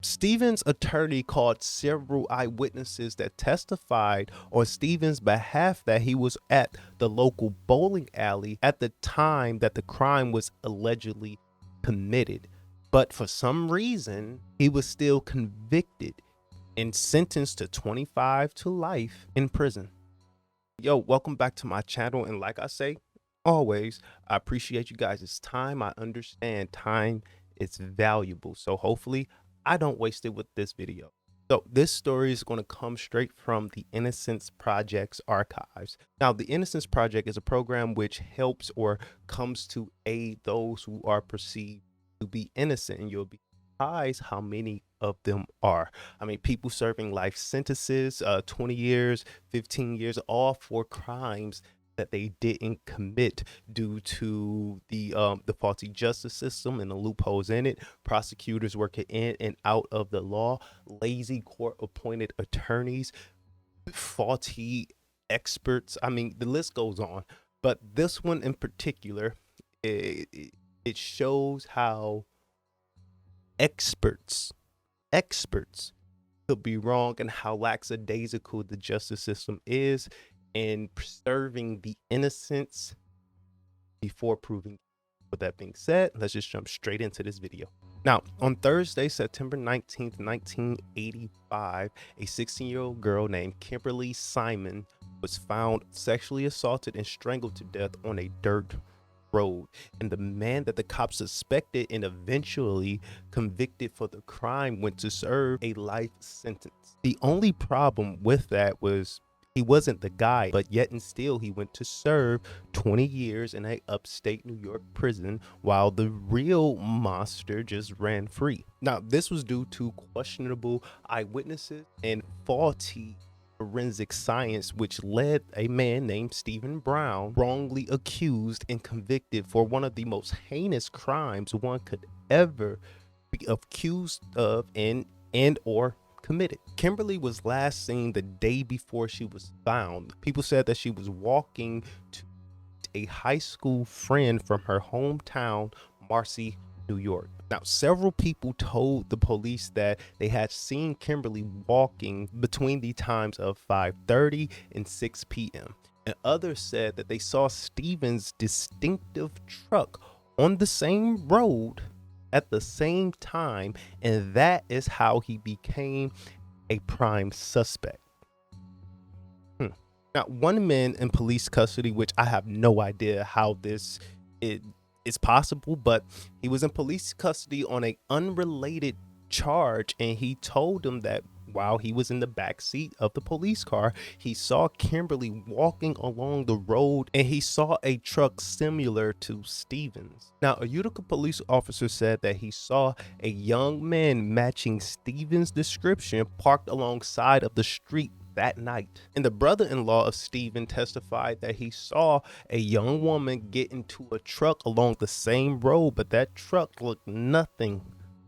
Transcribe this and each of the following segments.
Stephen's attorney called several eyewitnesses that testified on Stephen's behalf that he was at the local bowling alley at the time that the crime was allegedly committed. But for some reason, he was still convicted and sentenced to 25 to life in prison. Yo, welcome back to my channel. And like I say, always, I appreciate you guys' time. I understand time is valuable. So hopefully I don't waste it with this video. So this story is going to come straight from the Innocence Project's archives. Now, the Innocence Project is a program which helps or comes to aid those who are perceived to be innocent, and you'll be surprised how many of them are. I mean, people serving life sentences, 20 years, 15 years, all for crimes that they didn't commit due to the faulty justice system and the loopholes in it, prosecutors working in and out of the law, lazy court-appointed attorneys, faulty experts. I mean, the list goes on. But this one in particular, it shows how experts could be wrong and how lackadaisical the justice system is in preserving the innocence before proving. With that being said, let's just jump straight into this video. Now, on Thursday, September 19th, 1985, a 16-year-old girl named Kimberly Simon was found sexually assaulted and strangled to death on a dirt road, and the man that the cops suspected and eventually convicted for the crime went to serve a life sentence. The only problem with that was he wasn't the guy, but yet and still he went to serve 20 years in a upstate New York prison while the real monster just ran free. Now, this was due to questionable eyewitnesses and faulty forensic science, which led a man named Stephen Brown wrongly accused and convicted for one of the most heinous crimes one could ever be accused of and or committed. Kimberly was last seen the day before she was found. People said that she was walking to a high school friend from her hometown, Marcy, New York. Now, several people told the police that they had seen Kimberly walking between the times of 5:30 and 6 p.m. And others said that they saw Stephen's distinctive truck on the same road at the same time, and that is how he became a prime suspect. Now, one man in police custody, which I have no idea how this is possible, but he was in police custody on an unrelated charge, and he told them that while he was in the back seat of the police car, he saw Kimberly walking along the road and he saw a truck similar to Stephen's. Now, a Utica police officer said that he saw a young man matching Stephen's description parked alongside of the street that night. And the brother-in-law of Stephen testified that he saw a young woman get into a truck along the same road, but that truck looked nothing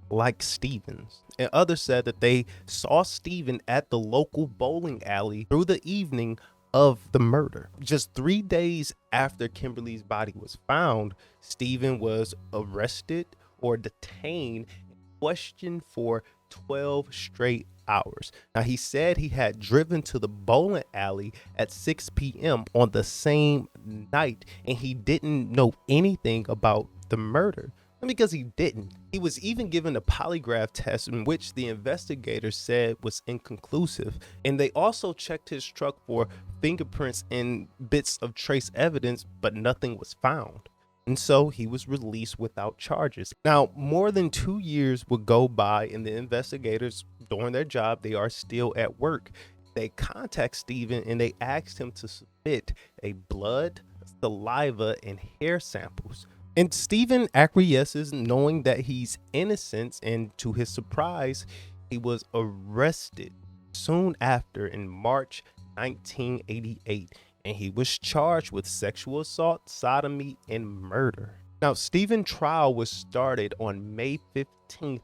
like Stephen's. And others said that they saw Stephen at the local bowling alley through the evening of the murder. Just 3 days after Kimberly's body was found, Stephen was arrested or detained and questioned for 12 straight hours. Now, he said he had driven to the bowling alley at 6 p.m. on the same night, and he didn't know anything about the murder. Because he didn't. He was even given a polygraph test in which the investigators said was inconclusive. And they also checked his truck for fingerprints and bits of trace evidence, but nothing was found. And so he was released without charges. Now, more than 2 years would go by, and the investigators, doing their job, they are still at work. They contact Stephen and they asked him to submit a blood, saliva, and hair samples. And Stephen acquiesces, knowing that he's innocent, and to his surprise, he was arrested soon after in March 1988, and he was charged with sexual assault, sodomy, and murder. Now, Stephen's trial was started on May 15th,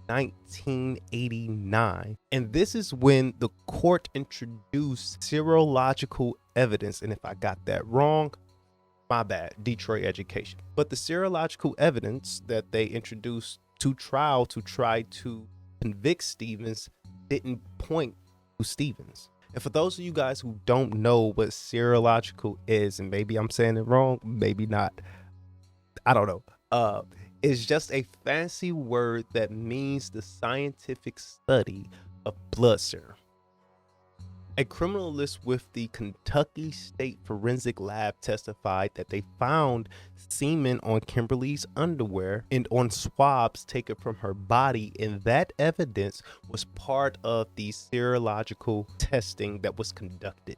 1989, and this is when the court introduced serological evidence, and if I got that wrong, my bad, Detroit education. But the serological evidence that they introduced to trial to try to convict Stevens didn't point to Stevens. And for those of you guys who don't know what serological is, and maybe I'm saying it wrong, maybe not, I don't know. It's just a fancy word that means the scientific study of blood serum. A criminalist with the Kentucky State Forensic Lab testified that they found semen on Kimberly's underwear and on swabs taken from her body, and that evidence was part of the serological testing that was conducted.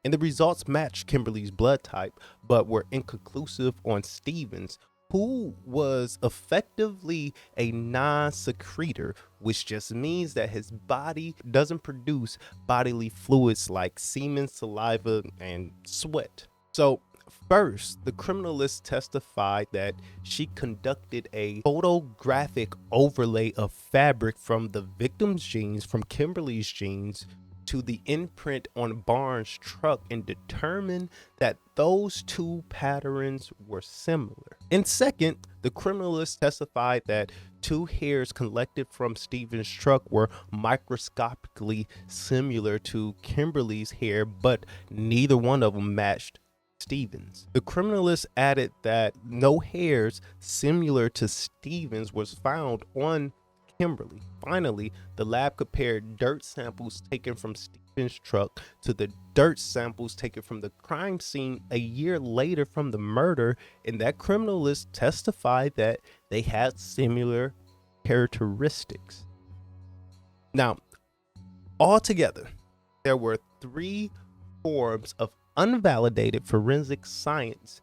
And the results matched Kimberly's blood type, but were inconclusive on Stevens, who was effectively a non-secretor, which just means that his body doesn't produce bodily fluids like semen, saliva, and sweat. So first, the criminalist testified that she conducted a photographic overlay of fabric from the victim's jeans, from Kimberly's jeans, to the imprint on Barnes' truck and determined that those two patterns were similar. And second, the criminalist testified that two hairs collected from Stevens' truck were microscopically similar to Kimberly's hair, but neither one of them matched Stevens. The criminalist added that no hairs similar to Stevens was found on Kimberly. Finally, the lab compared dirt samples taken from Stevens' truck to the dirt samples taken from the crime scene a year later from the murder, and that criminalist testified that they had similar characteristics. Now, altogether, there were 3 forms of unvalidated forensic science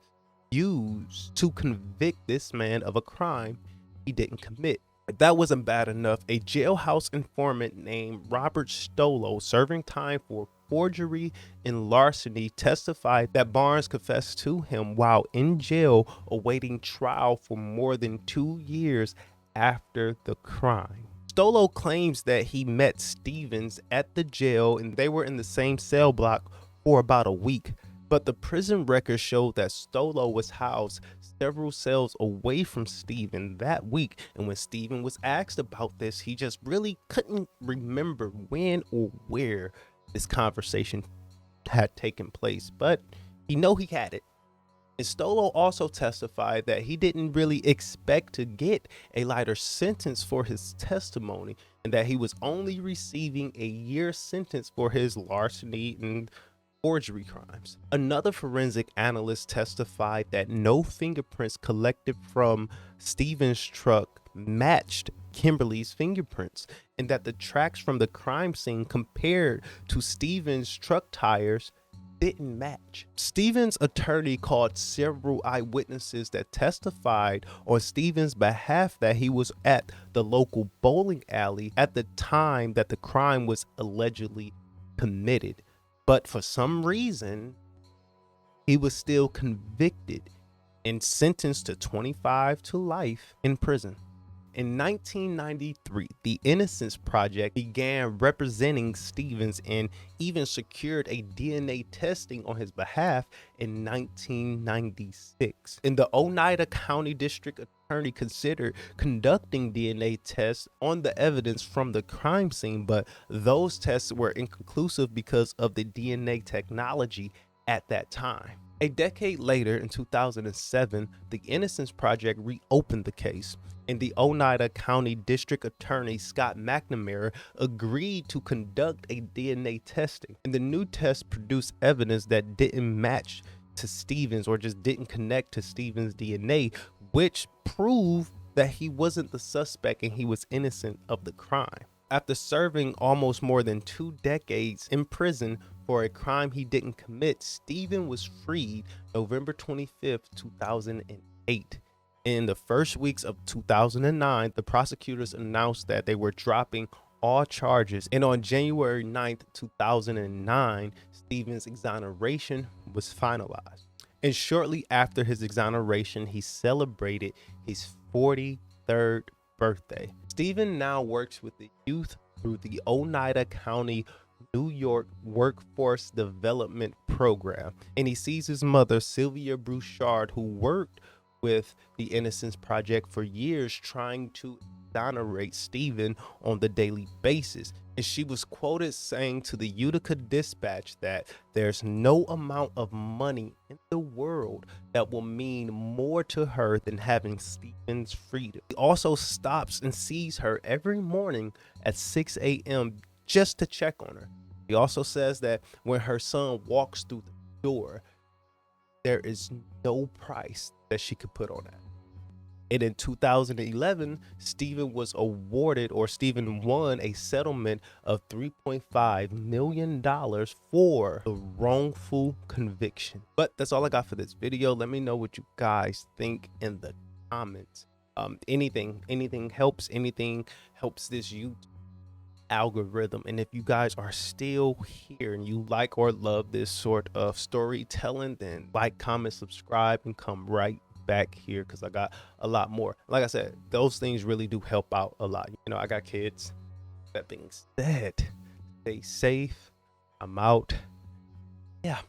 used to convict this man of a crime he didn't commit. If that wasn't bad enough, a jailhouse informant named Robert Stolo, serving time for forgery and larceny, testified that Barnes confessed to him while in jail awaiting trial for more than 2 years after the crime. Stolo claims that he met Stevens at the jail and they were in the same cell block for about a week, but the prison records showed that Stolo was housed several cells away from Steven that week, and when Steven was asked about this, he just really couldn't remember when or where this conversation had taken place, but he knew he had it. And Stolo also testified that he didn't really expect to get a lighter sentence for his testimony, and that he was only receiving a year sentence for his larceny and forgery crimes. Another forensic analyst testified that no fingerprints collected from Stevens' truck matched Kimberly's fingerprints, and that the tracks from the crime scene compared to Stevens' truck tires didn't match. Stevens' attorney called several eyewitnesses that testified on Stevens' behalf that he was at the local bowling alley at the time that the crime was allegedly committed. But for some reason, he was still convicted and sentenced to 25 to life in prison. In 1993, the Innocence Project began representing Stevens and even secured a DNA testing on his behalf in 1996. And the Oneida County District Attorney considered conducting DNA tests on the evidence from the crime scene, but those tests were inconclusive because of the DNA technology at that time. A decade later, in 2007, the Innocence Project reopened the case, and the Oneida County District Attorney Scott McNamara agreed to conduct a DNA testing. And the new test produced evidence that didn't match to Stevens or just didn't connect to Stevens' DNA, which proved that he wasn't the suspect and he was innocent of the crime. After serving almost more than 2 decades in prison for a crime he didn't commit, Steven was freed November 25th, 2008. In the first weeks of 2009, the prosecutors announced that they were dropping all charges, and on January 9th, 2009, Steven's exoneration was finalized. And shortly after his exoneration, he celebrated his 43rd birthday. Steven now works with the youth through the Oneida County, New York Workforce Development Program, and he sees his mother, Sylvia Bouchard, who worked with the Innocence Project for years, trying to exonerate Steven on the daily basis. And she was quoted saying to the Utica Dispatch that there's no amount of money in the world that will mean more to her than having Steven's freedom. He also stops and sees her every morning at 6 a.m. just to check on her. He also says that when her son walks through the door, there is no price that she could put on that. And in 2011, Steven was awarded, or Steven won, a settlement of $3.5 million for the wrongful conviction. But that's all I got for this video. Let me know what you guys think in the comments. Anything helps. Anything helps this YouTube algorithm. And if you guys are still here and you like or love this sort of storytelling, then like, comment, subscribe, and come right back here, because I got a lot more. Like I said, those things really do help out a lot. You know, I got kids. That being said, stay safe. I'm out. Yeah.